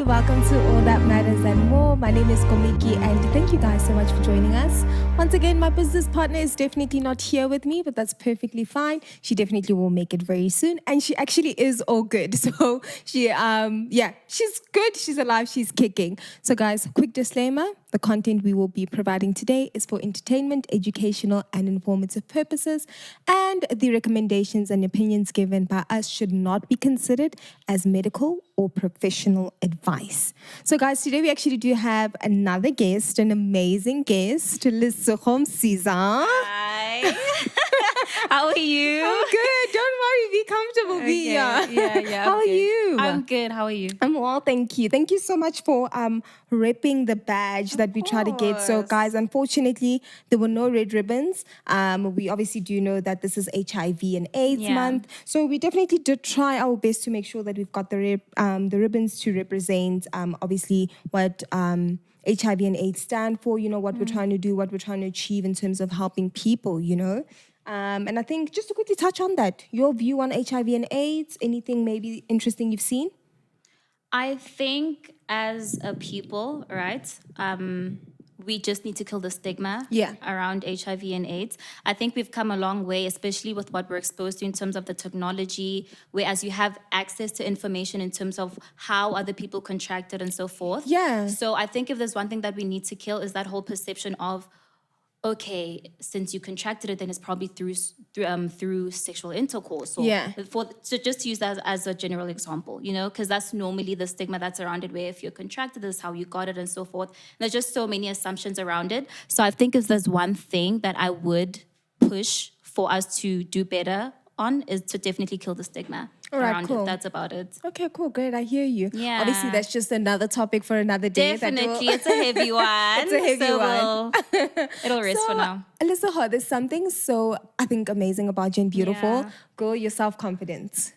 welcome to All That Matters and More. My name is Komiki and thank you guys so much for joining us. Once again, my business partner is definitely not here with me, but that's perfectly fine. She definitely will make it very soon and she actually is all good. So she's good, she's alive, she's kicking. So guys, quick disclaimer, the content we will be providing today is for entertainment, educational and informative purposes, and the recommendations and opinions given by us should not be considered as medical or professional advice. So guys, today we actually do have another guest, an amazing guest, Lesego Msiza. Hi. How are you? I'm good. Don't worry. Be comfortable. Okay. Be Yeah. How are you? I'm good. How are you? I'm well, thank you. Thank you so much for repping the badge that we try to get. So guys, unfortunately, there were no red ribbons. We obviously do know that this is HIV and AIDS month. So we definitely did try our best to make sure that we've got the ribbons to represent obviously what HIV and AIDS stand for, you know, what we're trying to do, what we're trying to achieve in terms of helping people, you know. And I think just to quickly touch on that, your view on HIV and AIDS, anything maybe interesting you've seen? I think as a people, right, we just need to kill the stigma around HIV and AIDS. I think we've come a long way, especially with what we're exposed to in terms of the technology, whereas you have access to information in terms of how other people contracted and so forth. Yeah. So I think if there's one thing that we need to kill is that whole perception of, okay, since you contracted it, then it's probably through sexual intercourse. Or so just use that as a general example, you know, because that's normally the stigma that's around it, where if you're contracted, this is how you got it and so forth. And there's just so many assumptions around it. So I think if there's one thing that I would push for us to do better on is to definitely kill the stigma around it. That's about it. Okay, cool, great. I hear you. Yeah. Obviously, that's just another topic for another day. Definitely, it's a heavy one. It's a heavy one. It'll rest for now. Lesego, there's something so, I think, amazing about you and beautiful. Yeah. Girl, your self-confidence.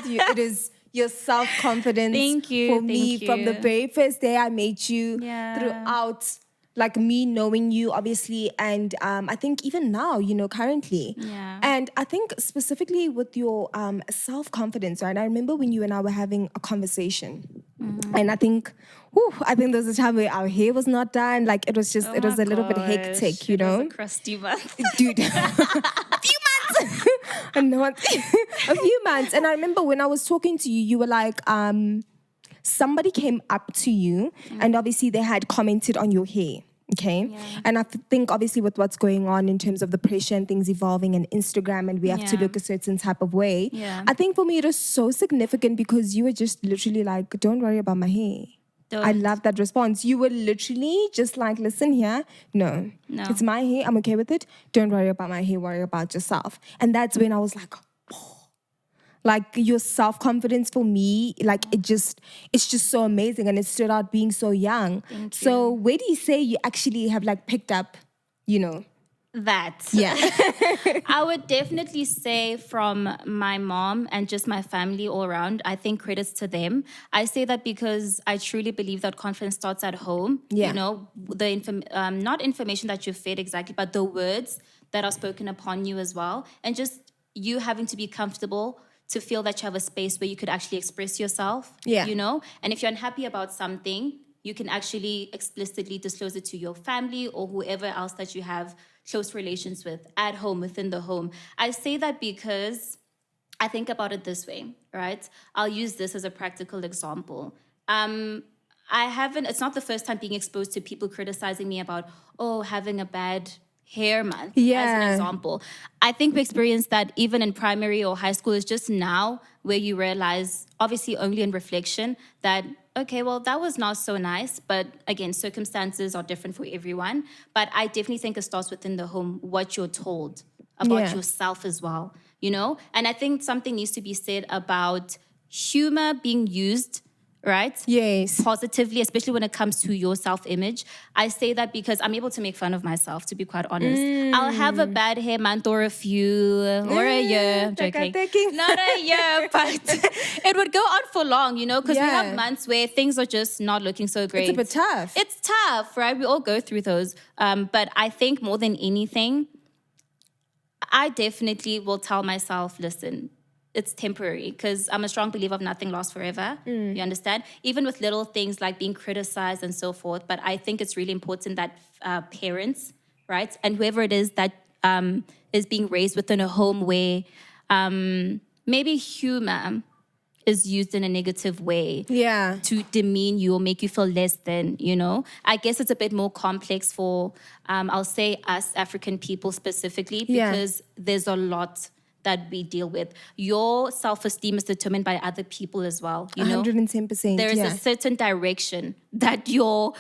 It is your self-confidence. Thank you. For me, from the very first day I met you, throughout like me knowing you, obviously, and I think even now, you know, currently. Yeah. And I think specifically with your self-confidence, right? I remember when you and I were having a conversation, and I think there was a time where our hair was not done. Like it was just, it was a little bit hectic, you know? It was a crusty month. Dude, a few months. A few months. And I remember when I was talking to you, you were like, somebody came up to you and obviously they had commented on your hair. Okay. Yeah. And I think obviously with what's going on in terms of the pressure and things evolving and Instagram and we have to look a certain type of way. Yeah. I think for me it was so significant because you were just literally like, don't worry about my hair. I love that response. You were literally just like, listen here. No, it's my hair. I'm okay with it. Don't worry about my hair. Worry about yourself. And that's when I was like, like your self-confidence for me, like it's just so amazing and it stood out being so young. Thank you. So where do you say you actually have like picked up, you know? That. Yeah. I would definitely say from my mom and just my family all around, I think credits to them. I say that because I truly believe that confidence starts at home. Yeah. You know, the not information that you're fed exactly, but the words that are spoken upon you as well. And just you having to be comfortable to feel that you have a space where you could actually express yourself, you know? And if you're unhappy about something, you can actually explicitly disclose it to your family or whoever else that you have close relations with at home, within the home. I say that because I think about it this way, right? I'll use this as a practical example. It's not the first time being exposed to people criticizing me about, having a bad hair month, as an example. I think we experienced that even in primary or high school. Is just now where you realize, obviously only in reflection, that, okay, well, that was not so nice. But again, circumstances are different for everyone. But I definitely think it starts within the home, what you're told about yourself as well, you know? And I think something needs to be said about humor being used, right? Yes. Positively, especially when it comes to your self-image. I say that because I'm able to make fun of myself, to be quite honest. I'll have a bad hair month or a few, or a year. I'm joking. Not a year, but it would go on for long, you know, because we have months where things are just not looking so great. It's a bit tough. It's tough, right? We all go through those. But I think more than anything, I definitely will tell myself, listen, it's temporary, because I'm a strong believer of nothing lasts forever. You understand? Even with little things like being criticized and so forth. But I think it's really important that parents, right, and whoever it is that is being raised within a home where maybe humor is used in a negative way to demean you or make you feel less than, I guess it's a bit more complex for, I'll say us African people specifically, because there's a lot that we deal with. Your self-esteem is determined by other people as well, 110%. There is a certain direction that your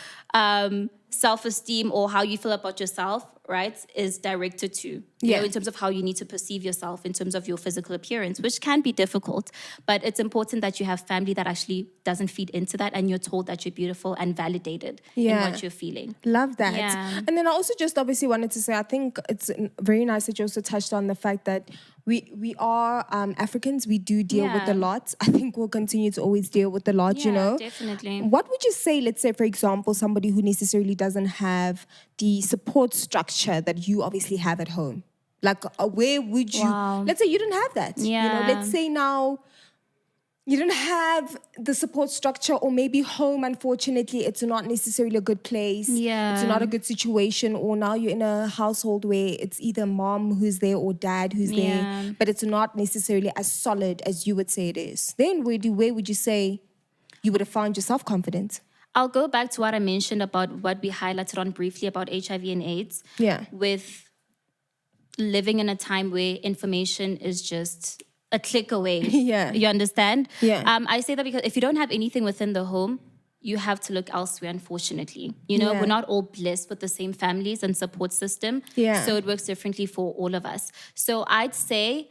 self-esteem or how you feel about yourself, right, is directed to, in terms of how you need to perceive yourself, in terms of your physical appearance, which can be difficult. But it's important that you have family that actually doesn't feed into that, and you're told that you're beautiful and validated in what you're feeling. Love that. Yeah. And then I also just obviously wanted to say, I think it's very nice that you also touched on the fact that we are Africans. We do deal with a lot. I think we'll continue to always deal with a lot, Definitely. What would you say, let's say, for example, somebody who necessarily doesn't have the support structure that you obviously have at home? Like, where would you, let's say you didn't have that. Let's say now you don't have the support structure, or maybe home, unfortunately, it's not necessarily a good place. It's not a good situation, or now you're in a household where it's either mom who's there or dad who's there, but it's not necessarily as solid as you would say it is. Then where would you say you would have found your self-confidence? I'll go back to what I mentioned about what we highlighted on briefly about HIV and AIDS. With living in a time where information is just a click away. You understand? I say that because if you don't have anything within the home, you have to look elsewhere, unfortunately. We're not all blessed with the same families and support system. So it works differently for all of us. So I'd say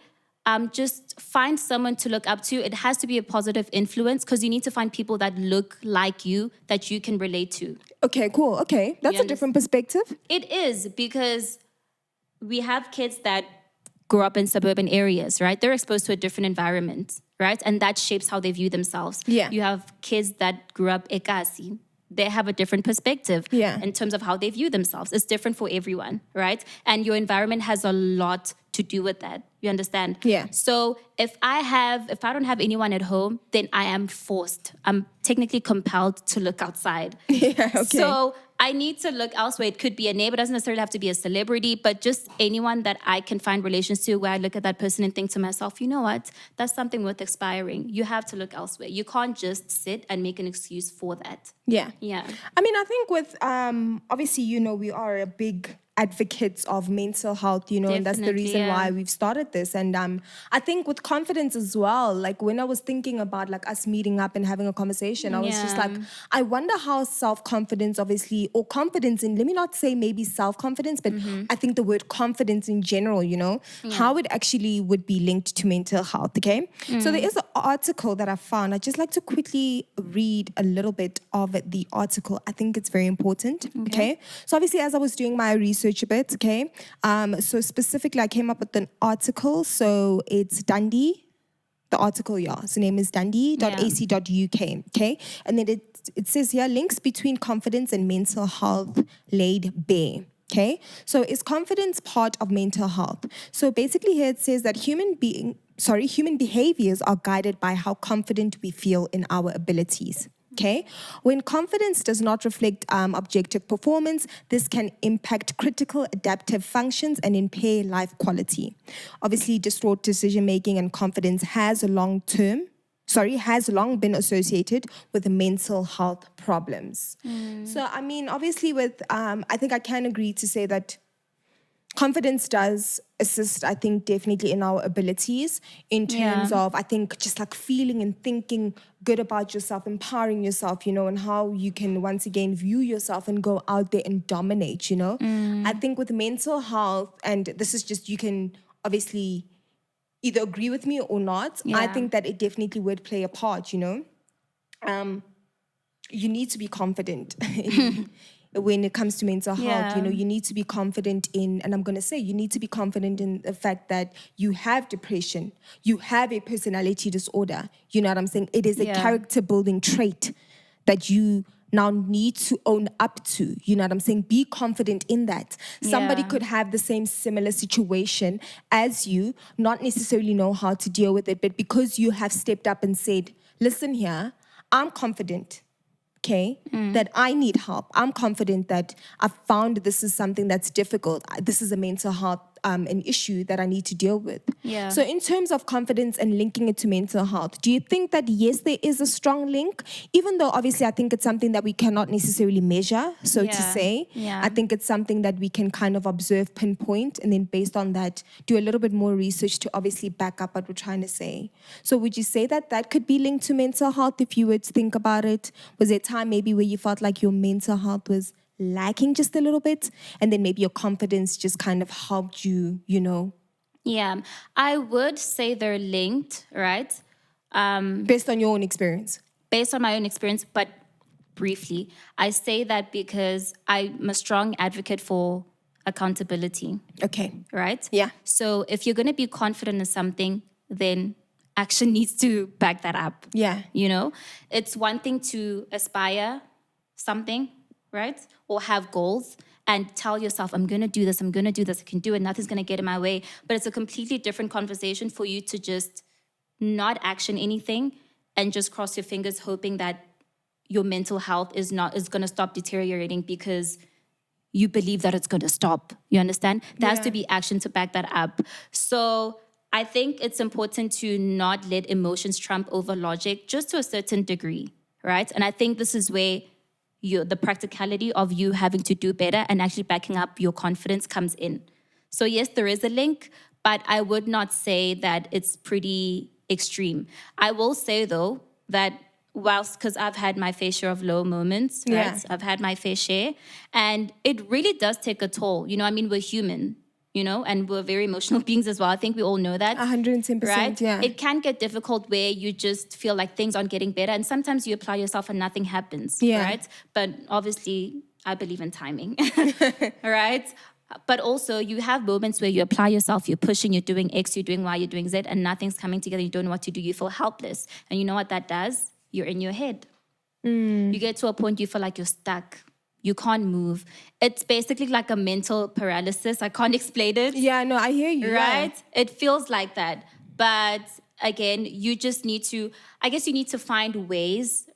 just find someone to look up to. It has to be a positive influence, because you need to find people that look like you, that you can relate to. Okay, cool. Okay. That's a different perspective. It is, because we have kids that grow up in suburban areas, right? They're exposed to a different environment, right? And that shapes how they view themselves. You have kids that grew up ekasi. They have a different perspective in terms of how they view themselves. It's different for everyone, right? And your environment has a lot to do with that. You understand? So if I don't have anyone at home, then I am forced. I'm technically compelled to look outside. So I need to look elsewhere. It could be a neighbor, doesn't necessarily have to be a celebrity, but just anyone that I can find relations to, where I look at that person and think to myself, you know what? That's something worth aspiring. You have to look elsewhere. You can't just sit and make an excuse for that. I mean, I think with, obviously, we are a big advocates of mental health, and that's the reason why we've started this. And I think with confidence as well, like when I was thinking about like us meeting up and having a conversation, I was just like, I wonder how self-confidence, obviously, or confidence in, let me not say maybe self-confidence, but I think the word confidence in general, how it actually would be linked to mental health, okay? So there is an article that I found. I'd just like to quickly read a little bit of the article. I think it's very important, okay? So obviously, as I was doing my research a bit, okay? So specifically, I came up with an article. So it's Dundee. The article, its name is dundee.ac.uk, okay? And then it says here, links between confidence and mental health laid bare. Okay, so is confidence part of mental health? So basically here it says that human behaviors are guided by how confident we feel in our abilities. Okay, when confidence does not reflect objective performance, this can impact critical adaptive functions and impair life quality. Obviously, distraught decision-making and confidence has long been associated with mental health problems. So, I mean, obviously I think I can agree to say that confidence does assist, I think, definitely in our abilities in terms of, I think, just like feeling and thinking good about yourself, empowering yourself, and how you can once again view yourself and go out there and dominate, I think with mental health, and this is just, you can obviously either agree with me or not, I think that it definitely would play a part, You need to be confident when it comes to mental health, you need to be confident in, and I'm going to say, you need to be confident in the fact that you have depression, you have a personality disorder, you know what I'm saying? It is a character building trait that you now need to own up to. You know what I'm saying? Be confident in that. Somebody could have the same similar situation as you, not necessarily know how to deal with it, but because you have stepped up and said, listen here, I'm confident, okay, that I need help. I'm confident that I've found this is something that's difficult. This is a mental health an issue that I need to deal with. Yeah. So in terms of confidence and linking it to mental health, do you think that, yes, there is a strong link, even though obviously I think it's something that we cannot necessarily measure, so to say. Yeah. I think it's something that we can kind of observe, pinpoint, and then based on that, do a little bit more research to obviously back up what we're trying to say. So would you say that that could be linked to mental health if you were to think about it? Was there a time maybe where you felt like your mental health was lacking just a little bit, and then maybe your confidence just kind of helped you, you know? Yeah, I would say they're linked, right? Based on your own experience. Based on my own experience, but briefly, I say that because I'm a strong advocate for accountability. Okay. Right? Yeah. So if you're going to be confident in something, then action needs to back that up. Yeah. You know, it's one thing to aspire something, right? Or have goals and tell yourself, I'm going to do this, I can do it, nothing's going to get in my way. But it's a completely different conversation for you to just not action anything and just cross your fingers hoping that your mental health is going to stop deteriorating because you believe that it's going to stop. You understand? There has to be action to back that up. So I think it's important to not let emotions trump over logic, just to a certain degree, right? And I think this is where the practicality of you having to do better and actually backing up your confidence comes in. So yes, there is a link, but I would not say that it's pretty extreme. I will say though that because I've had my fair share of low moments, right? Yeah. I've had my fair share, and it really does take a toll. You know, I mean, we're human, you know, and we're very emotional beings as well. I think we all know that. 110%, right? yeah. It can get difficult where you just feel like things aren't getting better, and sometimes you apply yourself and nothing happens, right? But obviously, I believe in timing, right? But also, you have moments where you apply yourself, you're pushing, you're doing X, you're doing Y, you're doing Z, and nothing's coming together. You don't know what to do. You feel helpless. And you know what that does? You're in your head. You get to a point you feel like you're stuck. You can't move. It's basically like a mental paralysis. I can't explain it. Yeah, no, I hear you. Right? Yeah. It feels like that. But again, you just need to, I guess you need to find ways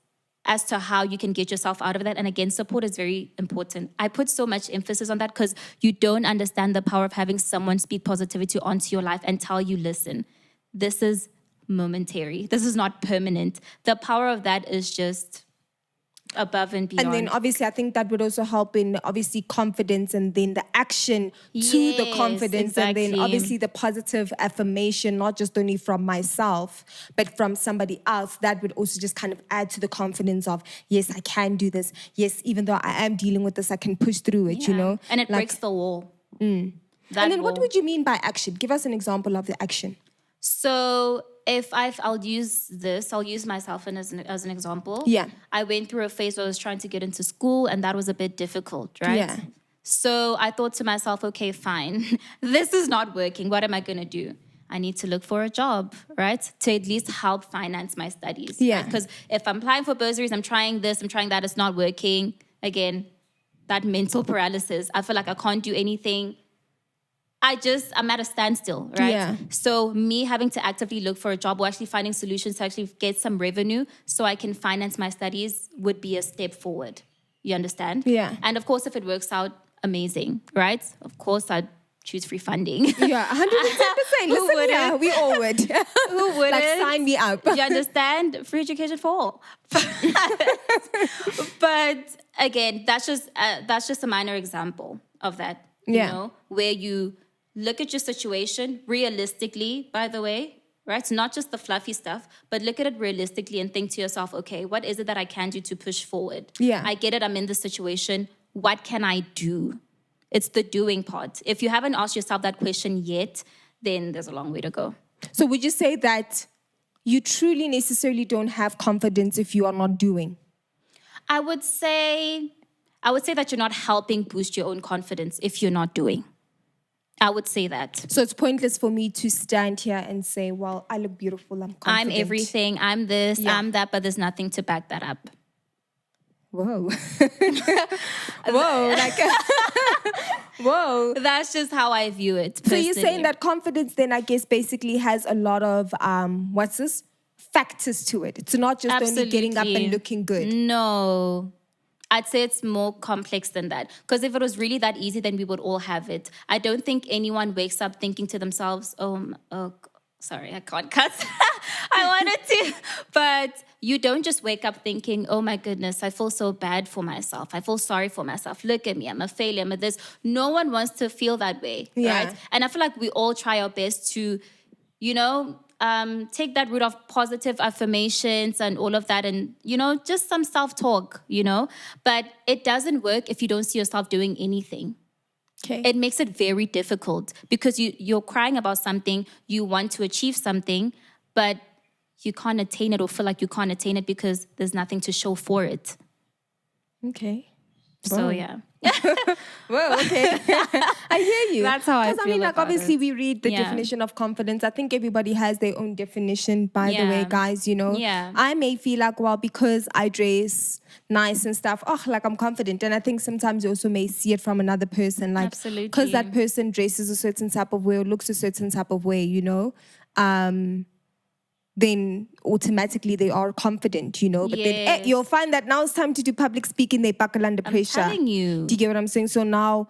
as to how you can get yourself out of that. And again, support is very important. I put so much emphasis on that because you don't understand the power of having someone speak positivity onto your life and tell you, listen, this is momentary. This is not permanent. The power of that is just above and beyond. And then obviously I think that would also help in obviously confidence, and then the action to the confidence, exactly. and then obviously the positive affirmation, not just only from myself, but from somebody else. That would also just kind of add to the confidence of, yes, I can do this. Yes, even though I am dealing with this, I can push through it, you know? And it breaks the wall. And then what would you mean by action? Give us an example of the action. So I'll use myself as an example. Yeah. I went through a phase where I was trying to get into school, and that was a bit difficult, right? Yeah. So I thought to myself, okay, fine. This is not working. What am I going to do? I need to look for a job, right? To at least help finance my studies. Yeah. Because if I'm applying for bursaries, I'm trying this, I'm trying that, it's not working. Again, that mental paralysis. I feel like I can't do anything. I'm at a standstill, right? Yeah. So me having to actively look for a job or actually finding solutions to actually get some revenue so I can finance my studies would be a step forward. You understand? Yeah. And of course, if it works out, amazing, right? Of course, I'd choose free funding. Yeah, 110%. Listen, yeah, we all would. Who wouldn't? Like, sign me up. You understand? Free education for all. But again, that's just a minor example of that. You know, where you look at your situation realistically, by the way, right? It's not just the fluffy stuff, but look at it realistically and think to yourself, okay, what is it that I can do to push forward? Yeah. I get it, I'm in this situation. What can I do? It's the doing part. If you haven't asked yourself that question yet, then there's a long way to go. So would you say that you truly necessarily don't have confidence if you are not doing? I would say that you're not helping boost your own confidence if you're not doing. I would say that. So it's pointless for me to stand here and say, well, I look beautiful, I'm confident. I'm everything, I'm this, I'm that, but there's nothing to back that up. Whoa. Whoa. Like, whoa. That's just how I view it. So Personally. you're saying that confidence then, I guess, basically has a lot of, factors to it. It's not just only getting up and looking good. No. I'd say it's more complex than that. Because if it was really that easy, then we would all have it. I don't think anyone wakes up thinking to themselves, sorry, I can't cuss. I wanted to. But you don't just wake up thinking, oh my goodness, I feel so bad for myself. I feel sorry for myself. Look at me, I'm a failure, I'm a this. No one wants to feel that way, right? And I feel like we all try our best to, take that route of positive affirmations and all of that and, just some self-talk, But it doesn't work if you don't see yourself doing anything. Okay. It makes it very difficult because you're crying about something, you want to achieve something, but you can't attain it or feel like you can't attain it because there's nothing to show for it. Okay. So, yeah. Well, okay. I hear you. That's how I feel like, about obviously it. we read the definition of confidence. I think everybody has their own definition, by the way, guys, Yeah. I may feel like, well, because I dress nice and stuff, like I'm confident. And I think sometimes you also may see it from another person, like, Absolutely. because that person dresses a certain type of way or looks a certain type of way, then automatically they are confident, But then you'll find that now it's time to do public speaking, they buckle under pressure. I'm telling you. Do you get what I'm saying? So now,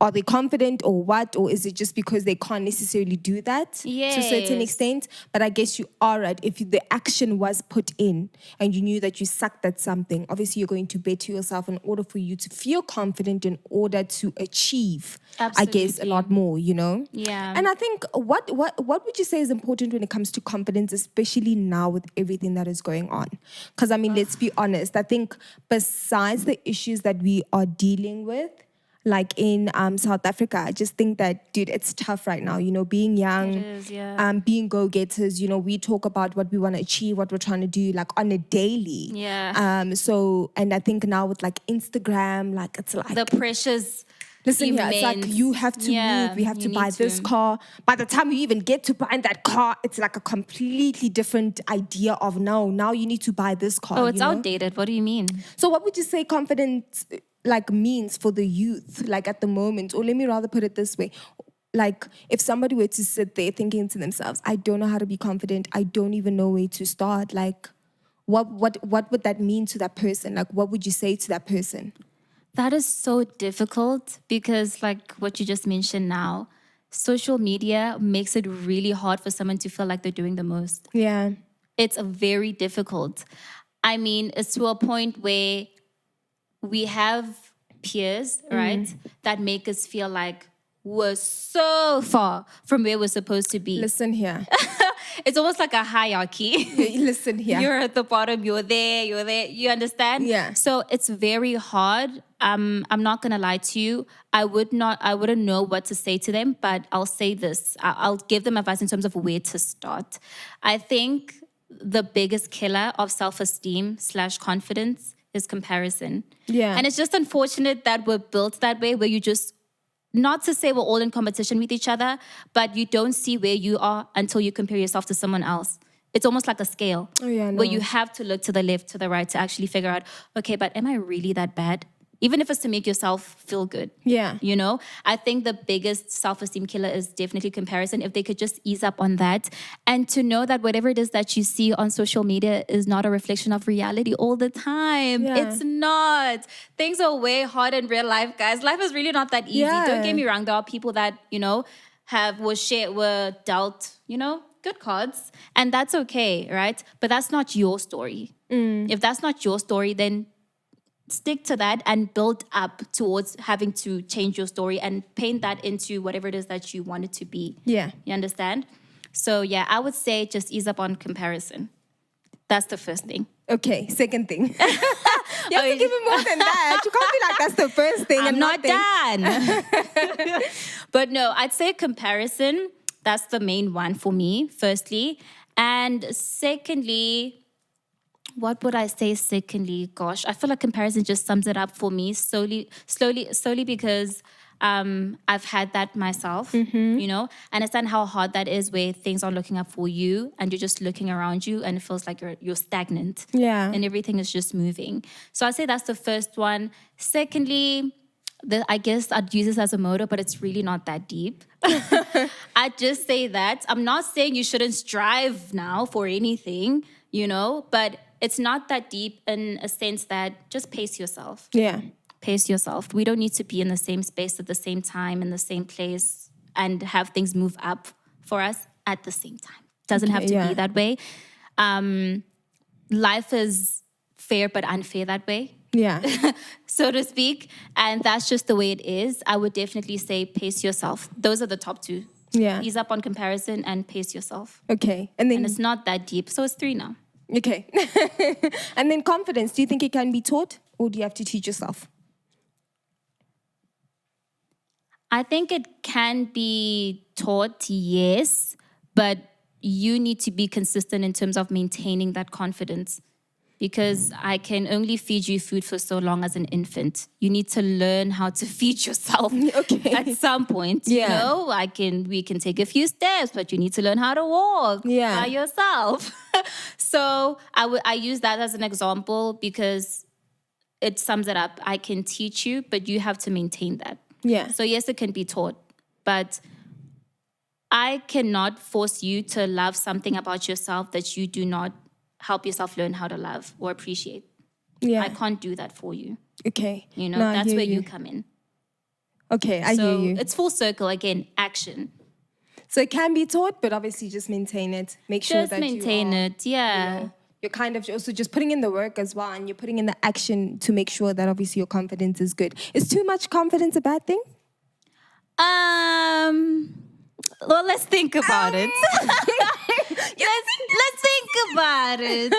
are they confident or what? Or is it just because they can't necessarily do that to a certain Yes. extent? But I guess you are right. If the action was put in and you knew that you sucked at something, obviously you're going to better yourself in order for you to feel confident in order to achieve, I guess, a lot more, Yeah. And I think what would you say is important when it comes to confidence, especially now with everything that is going on? Because, let's be honest. I think besides the issues that we are dealing with, like in South Africa, I just think that, dude, it's tough right now, being young, It is, yeah. being go-getters, we talk about what we want to achieve, what we're trying to do, like on a daily. Yeah. So, and I think now with like Instagram, like it's like... The pressures... Listen here, it's like you have to move, we have to buy this car. By the time you even get to buying that car, it's like a completely different idea of now you need to buy this car. Oh, it's outdated. What do you mean? So what would you say confidence means for the youth, at the moment? Or let me rather put it this way. Like, if somebody were to sit there thinking to themselves, I don't know how to be confident, I don't even know where to start, what would that mean to that person? Like, what would you say to that person? That is so difficult because, like what you just mentioned now, social media makes it really hard for someone to feel like they're doing the most. Yeah. It's very difficult. It's to a point where we have peers, right, that make us feel like we're so far from where we're supposed to be. Listen here. It's almost like a hierarchy. Listen here. You're at the bottom, you're there. You understand? Yeah. So it's very hard. I'm not gonna lie to you. I wouldn't know what to say to them, but I'll say this. I'll give them advice in terms of where to start. I think the biggest killer of self-esteem / confidence is comparison. Yeah. And it's just unfortunate that we're built that way, where you just, not to say we're all in competition with each other, but you don't see where you are until you compare yourself to someone else. It's almost like a scale. Oh, yeah, no. Where you have to look to the left, to the right to actually figure out, okay, but am I really that bad? Even if it's to make yourself feel good. Yeah. I think the biggest self-esteem killer is definitely comparison. If they could just ease up on that and to know that whatever it is that you see on social media is not a reflection of reality all the time. Yeah. It's not. Things are way harder in real life, guys. Life is really not that easy. Yeah. Don't get me wrong. There are people that, were dealt, good cards. And that's okay, right? But that's not your story. If that's not your story, then stick to that and build up towards having to change your story and paint that into whatever it is that you want it to be. Yeah. You understand? So, yeah, I would say just ease up on comparison. That's the first thing. Okay, second thing. You have to give me more than that. You can't be like, that's the first thing. I'm not done. But no, I'd say comparison, that's the main one for me, firstly. And secondly, what would I say secondly? Gosh, I feel like comparison just sums it up for me slowly because I've had that myself, you know, understand how hard that is where things are looking up for you and you're just looking around you and it feels like you're stagnant. Yeah. And everything is just moving. So I'd say that's the first one. Secondly, I guess I'd use this as a motto, but it's really not that deep. I'd just say that. I'm not saying you shouldn't strive now for anything, you know, but it's not that deep in a sense that just pace yourself. Yeah. Pace yourself. We don't need to be in the same space at the same time, in the same place, and have things move up for us at the same time. Doesn't have to be that way. Life is fair but unfair that way. Yeah. So to speak. And that's just the way it is. I would definitely say pace yourself. Those are the top two. Yeah. Ease up on comparison and pace yourself. Okay. And it's not that deep. So it's 3 now. Okay. And then confidence. Do you think it can be taught or do you have to teach yourself? I think it can be taught, yes, but you need to be consistent in terms of maintaining that confidence because I can only feed you food for so long as an infant. You need to learn how to feed yourself at some point. You know, we can take a few steps, but you need to learn how to walk by yourself. So I use that as an example because it sums it up. I can teach you, but you have to maintain that. Yeah. So yes, it can be taught, but I cannot force you to love something about yourself that you do not help yourself learn how to love or appreciate. Yeah. I can't do that for you. Okay. You know, that's where you come in. Okay, I hear you. It's full circle again, action. So it can be taught, but obviously just maintain it. Make sure that maintain it, yeah. You know, you're kind of also just putting in the work as well, and you're putting in the action to make sure that obviously your confidence is good. Is too much confidence a bad thing? Well, let's think about it. let's think about it.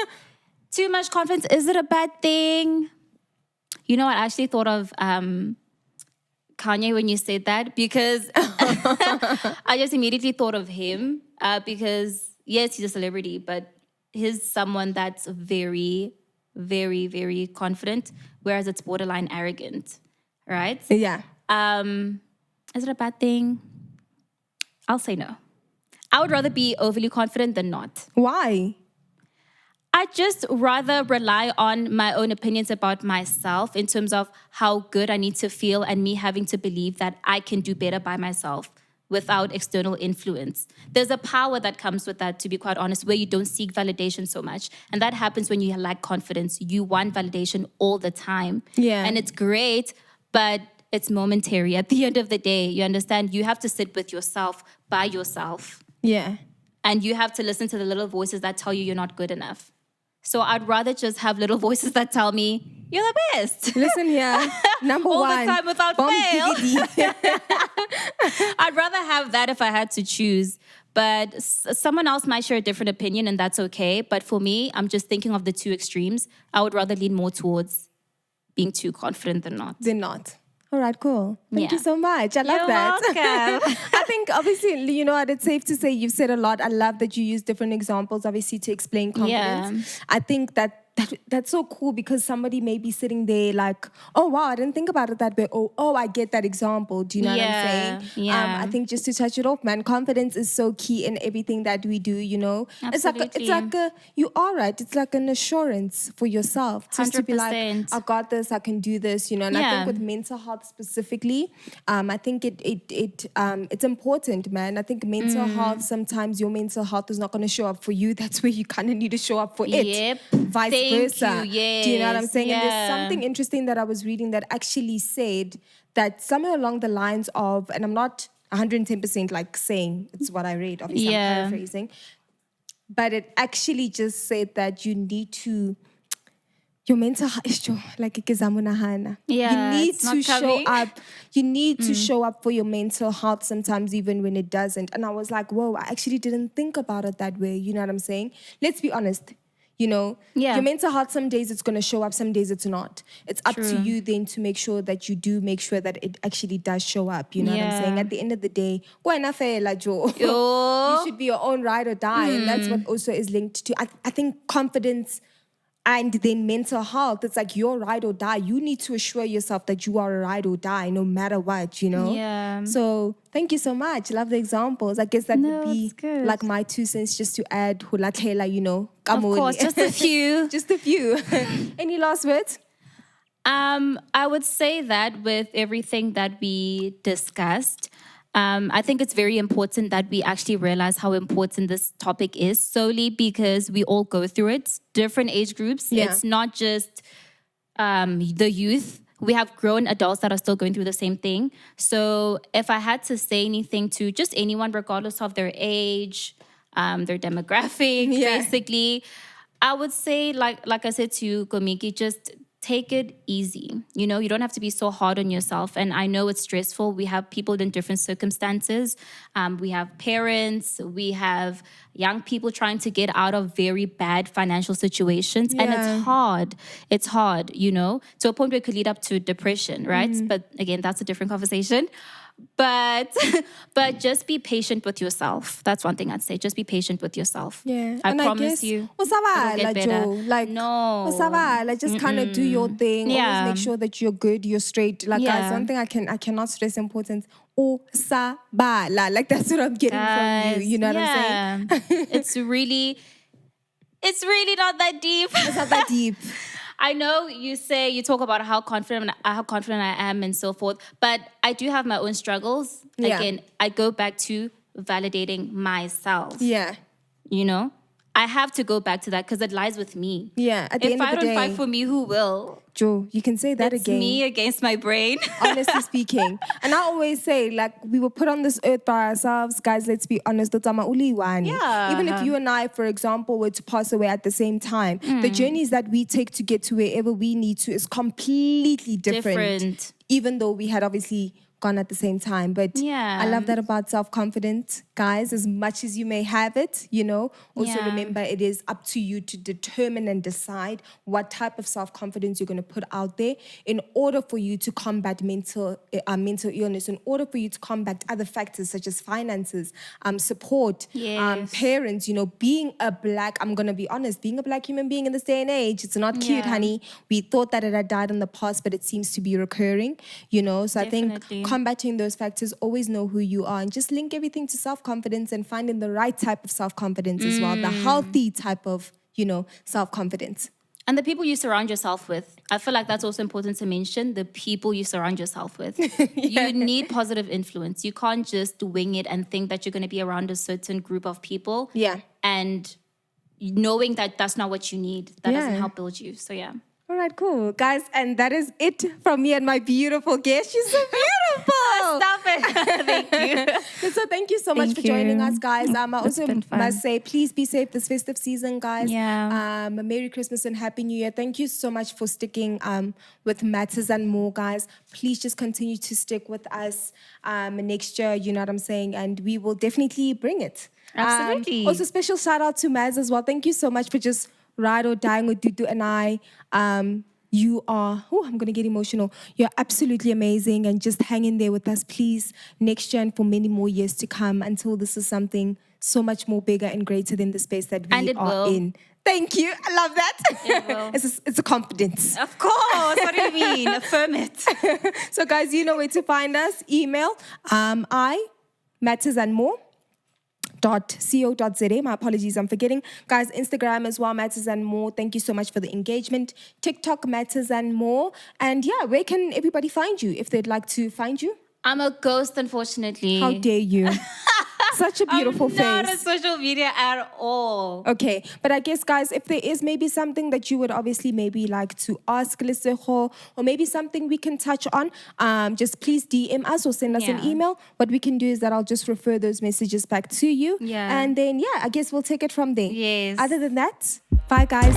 Too much confidence, is it a bad thing? You know, I actually thought of Kanye when you said that because I just immediately thought of him because, yes, he's a celebrity, but he's someone that's very, very, very confident, whereas it's borderline arrogant, right? Yeah. Is it a bad thing? I'll say no. I would rather be overly confident than not. Why? I just rather rely on my own opinions about myself in terms of how good I need to feel and me having to believe that I can do better by myself without external influence. There's a power that comes with that, to be quite honest, where you don't seek validation so much. And that happens when you lack confidence. You want validation all the time. Yeah. And it's great, but it's momentary. At the end of the day, you understand, you have to sit with yourself by yourself. Yeah. And you have to listen to the little voices that tell you you're not good enough. So I'd rather just have little voices that tell me, you're the best. Listen here, number all one. All the time without fail. I'd rather have that if I had to choose. But someone else might share a different opinion and that's okay. But for me, I'm just thinking of the two extremes. I would rather lean more towards being too confident than not. Than not. All right, cool. Thank you so much. I love that. Welcome. I think obviously, you know what, it's safe to say you've said a lot. I love that you use different examples, obviously, to explain confidence. Yeah. I think that's so cool because somebody may be sitting there like, oh, wow, I didn't think about it that way. Oh, I get that example. Do you know what I'm saying? Yeah. I think just to touch it off, man, confidence is so key in everything that we do, you know? Absolutely. It's like you are right. It's like an assurance for yourself. Just 100%. To be like, I got this, I can do this, you know? And I think with mental health specifically, I think it's important, man. I think mental health, sometimes your mental health is not going to show up for you. That's where you kind of need to show up for it. Vice versa. Yes. Do you know what I'm saying? Yeah. And there's something interesting that I was reading that actually said that somewhere along the lines of, and I'm not 110% like saying it's what I read, obviously I'm paraphrasing, but it actually just said that you need to, your mental health, like you need to show up. You need to show up for your mental health sometimes even when it doesn't. And I was like, whoa, I actually didn't think about it that way. You know what I'm saying? Let's be honest. You know, your mental health, some days it's going to show up, some days it's not. It's up to you then to make sure that you do make sure that it actually does show up. You know what I'm saying? At the end of the day, you should be your own ride or die. And that's what also is linked to, I think, confidence. And then mental health, it's like you're ride or die. You need to assure yourself that you are a ride or die no matter what, you know? Yeah. So thank you so much. Love the examples. I guess that would be it's good. like my 2 cents just to add hulathela, you know. Of course, just a few. Just a few. Any last words? I would say that with everything that we discussed, I think it's very important that we actually realize how important this topic is, solely because we all go through it, different age groups. Yeah. It's not just the youth. We have grown adults that are still going through the same thing. So if I had to say anything to just anyone, regardless of their age, their demographic, basically, I would say, like I said to you, Komiki, just take it easy. You know, you don't have to be so hard on yourself. And I know it's stressful. We have people in different circumstances. We have parents. We have young people trying to get out of very bad financial situations. And it's hard. It's hard, you know, to a point where it could lead up to depression, right? But again, that's a different conversation. But just be patient with yourself. That's one thing I'd say. Just be patient with yourself. Yeah. I promise you. Usabala, it'll get better. Like No. Usabala, just kind of do your thing. Yeah. Always make sure that you're good, you're straight. Like guys, one thing I cannot stress importance. Usabala. Like that's what I'm getting from you. You know what I'm saying? It's really not that deep. It's not that deep. I know you talk about how confident I am and so forth, but I do have my own struggles. Yeah. Again, I go back to validating myself. Yeah. You know? I have to go back to that because it lies with me. Yeah. At the if end I of the don't day, fight for me, who will? Joe, you can say that It's again. me against my brain. Honestly speaking. And I always say, like, we were put on this earth by ourselves. Guys, let's be honest. Yeah. Even if you and I, for example, were to pass away at the same time, the journeys that we take to get to wherever we need to is completely different. Even though we had obviously gone at the same time. But I love that about self-confidence, guys. As much as you may have it, you know, also remember it is up to you to determine and decide what type of self-confidence you're going to put out there in order for you to combat mental illness, in order for you to combat other factors such as finances, support, parents, you know, being a black, I'm going to be honest, being a black human being in this day and age, it's not cute, honey. We thought that it had died in the past, but it seems to be recurring, you know. So Definitely. I think combating those factors, always know who you are and just link everything to self-confidence and finding the right type of self-confidence as well, the healthy type of, you know, self-confidence. And the people you surround yourself with. I feel like that's also important to mention, the people you surround yourself with. You need positive influence. You can't just wing it and think that you're going to be around a certain group of people. Yeah. And knowing that that's not what you need, that doesn't help build you. So yeah. All right, cool. Guys, and that is it from me and my beautiful guest. She's so beautiful. Stop it. Thank you. So thank you so much for joining us, guys. I also must say, please be safe this festive season, guys. Yeah. Merry Christmas and Happy New Year. Thank you so much for sticking with Matters and More, guys. Please just continue to stick with us next year, you know what I'm saying? And we will definitely bring it. Absolutely. Also, special shout out to Maz as well. Thank you so much for just ride or dying with Dudu and I. You are, I'm going to get emotional. You're absolutely amazing and just hang in there with us, please, next year and for many more years to come until this is something so much more bigger and greater than the space that we are in. Thank you. I love that. It will. It's a confidence. Of course. What do you mean? Affirm it. So, guys, you know where to find us. Email, mattersandm.co.za. My apologies, I'm forgetting. Guys, Instagram as well, Matters and More. Thank you so much for the engagement. TikTok, Matters and More. And yeah, where can everybody find you if they'd like to find you? I'm a ghost, unfortunately. How dare you? Such a beautiful face. I'm not on social media at all. Okay, but I guess, guys, if there is maybe something that you would obviously maybe like to ask Lesego, or maybe something we can touch on, just please DM us or send us an email. What we can do is that I'll just refer those messages back to you. Yeah. And then, I guess we'll take it from there. Yes. Other than that, bye, guys.